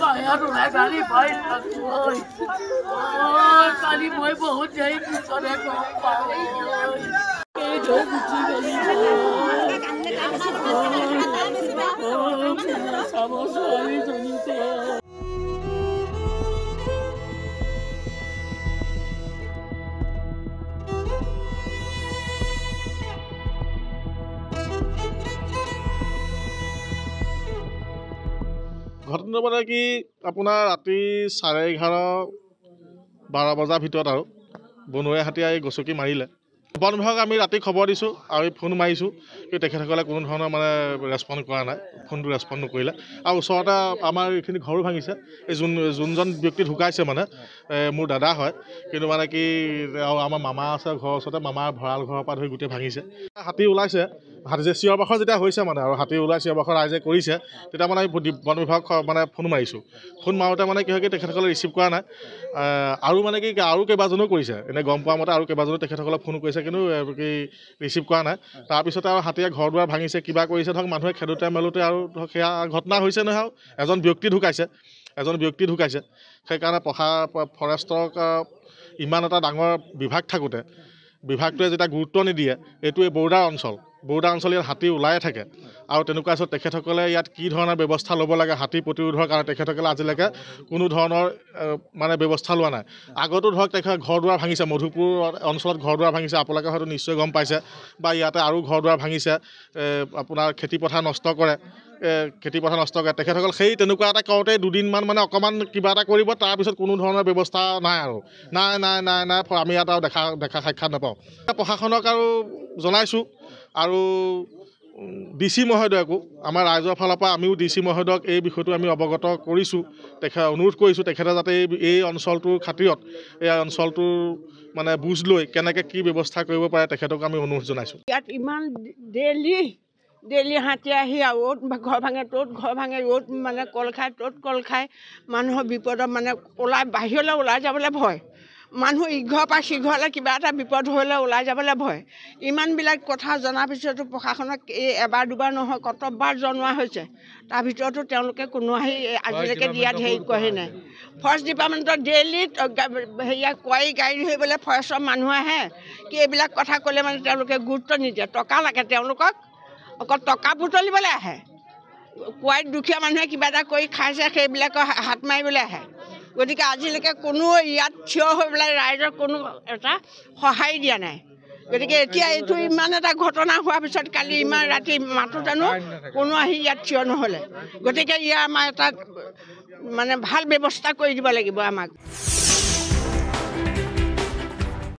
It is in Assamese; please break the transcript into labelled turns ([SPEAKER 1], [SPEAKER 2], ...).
[SPEAKER 1] বাহিৰত ওলাই গাড়ী পাই থাকোঁ কালি মই বহুত দেৰি পিছতে গম পাওঁ গুচি গলি চাব ছোৱালীজনীকে
[SPEAKER 2] ঘটনা মানে কি আপোনাৰ ৰাতি 11:30-12 বজাৰ ভিতৰত আৰু বনৰীয়া হাতীয়ে গছকি মাৰিলে বন বিভাগক আমি ৰাতি খবৰ দিছোঁ আৰু ফোন মাৰিছোঁ কিন্তু তেখেতসকলে কোনো ধৰণৰ মানে ৰেছপণ্ড কৰা নাই ফোনটো ৰেছপণ্ড নকৰিলে আৰু ওচৰতে আমাৰ এইখিনি ঘৰো ভাঙিছে এই যোনজন ব্যক্তি ঢুকাইছে মানে মোৰ দাদা হয় কিন্তু মানে কি আৰু আমাৰ মামা আছে ঘৰৰ ওচৰতে মামাৰ ভঁৰাল ঘৰৰ পৰা ধৰি গোটেই ভাঙিছে হাতী ওলাইছে হাতী যে চিঞৰ বাখৰ যেতিয়া হৈছে মানে আৰু হাতী ওলাই চিঞৰ বাখৰ ৰাইজে কৰিছে তেতিয়া মানে বন বিভাগক মানে ফোন মাৰিছোঁ ফোন মাৰোঁতে মানে কি হয় কি তেখেতসকলে ৰিচিভ কৰা নাই আৰু মানে কি আৰু কেইবাজনো কৰিছে এনে গম পোৱা মতে আৰু কেইবাজনো তেখেতসকলে ফোন কৰিছে কিন্তু কি ৰিচিভ কৰা নাই তাৰপিছতে আৰু হাতীয়ে ঘৰ দুৱাৰ ভাঙিছে কিবা কৰিছে ধৰক মানুহে খেদোতে মেলোতে আৰু ধৰক সেয়া ঘটনা হৈছে নহয় আৰু এজন ব্যক্তি ঢুকাইছে সেইকাৰণে ফৰেষ্টক ইমান এটা ডাঙৰ বিভাগ থাকোঁতে বিভাগটোৱে যেতিয়া গুৰুত্ব নিদিয়ে এইটো এই বৰ্ডাৰ অঞ্চল ইয়াত হাতী ওলায়ে থাকে আৰু তেনেকুৱা পিছত তেখেতসকলে ইয়াত কি ধৰণৰ ব্যৱস্থা ল'ব লাগে হাতী প্ৰতিৰোধৰ কাৰণে তেখেতসকলে আজিলৈকে কোনো ধৰণৰ মানে ব্যৱস্থা লোৱা নাই আগতো ধৰক তেখেত ঘৰ দুৱাৰ ভাঙিছে মধুপুৰ অঞ্চলত ঘৰ দুৱাৰ ভাঙিছে আপোনালোকে হয়তো নিশ্চয় গম পাইছে বা ইয়াতে আৰু ঘৰ দুৱাৰ ভাঙিছে আপোনাৰ খেতিপথাৰ নষ্ট কৰে তেখেতসকল সেই তেনেকুৱা এটা কৰোঁতে দুদিনমান মানে অকণমান কিবা এটা কৰিব তাৰপিছত কোনো ধৰণৰ ব্যৱস্থা নাই আৰু নাই আমি ইয়াত আৰু দেখা সাক্ষাৎ নাপাওঁ প্ৰশাসনক আৰু জনাইছোঁ আৰু DC মহোদয়কো আমাৰ ৰাইজৰ ফালৰ পৰা আমিও DC মহোদয়ক এই বিষয়টো আমি অৱগত কৰিছোঁ অনুৰোধ কৰিছোঁ তেখেতে যাতে এই অঞ্চলটোৰ খাতিৰত এই অঞ্চলটোৰ মানে বুজ লৈ কেনেকৈ কি ব্যৱস্থা কৰিব পাৰে তেখেতক আমি অনুৰোধ জনাইছোঁ
[SPEAKER 3] ইয়াত ইমান ডেইলি হাতী আহি অ'ত ঘৰ ভাঙে ত'ত ঘৰ ভাঙে অ'ত মানে কল খায় ত'ত কল খায় মানুহৰ বিপদত মানে বাহিৰলৈ ওলাই যাবলৈ ভয় মানুহ ইঘৰ পৰা সিঘৰলৈ কিবা এটা বিপদ হ'লে ওলাই যাবলৈ ভয় ইমানবিলাক কথা জনাৰ পিছতো প্ৰশাসনক এই এবাৰ দুবাৰ নহয় কতবাৰ জনোৱা হৈছে তাৰ ভিতৰতো তেওঁলোকে কোনো আহি আজিলৈকে দিয়াত হেৰি কৰে নাই ফৰেষ্ট ডিপাৰ্টমেণ্টৰ ডেইলি হেৰিয়া কোৱাৰী গাড়ী ধৰিবলৈ ফৰেষ্টৰ মানুহ আহে কি এইবিলাক কথা ক'লে মানে তেওঁলোকে গুৰুত্ব নিদিয়ে টকা লাগে তেওঁলোকক অকল টকা বুটলিবলৈ আহে কোৱাৰীত দুখীয়া মানুহে কিবা এটা কৰি খাইছে সেইবিলাকৰ হাত মাৰিবলৈ আহে গতিকে আজিলৈকে কোনো ইয়াত থিয় হৈ পেলাই ৰাইজৰ কোনো এটা সঁহাৰি দিয়া নাই গতিকে এতিয়া এইটো ইমান এটা ঘটনা হোৱাৰ পিছত কালি ইমান ৰাতি মাতো জানো কোনো আহি ইয়াত থিয় নহ'লে গতিকে ইয়াৰ আমাৰ এটা মানে ভাল ব্যৱস্থা কৰি দিব লাগিব আমাক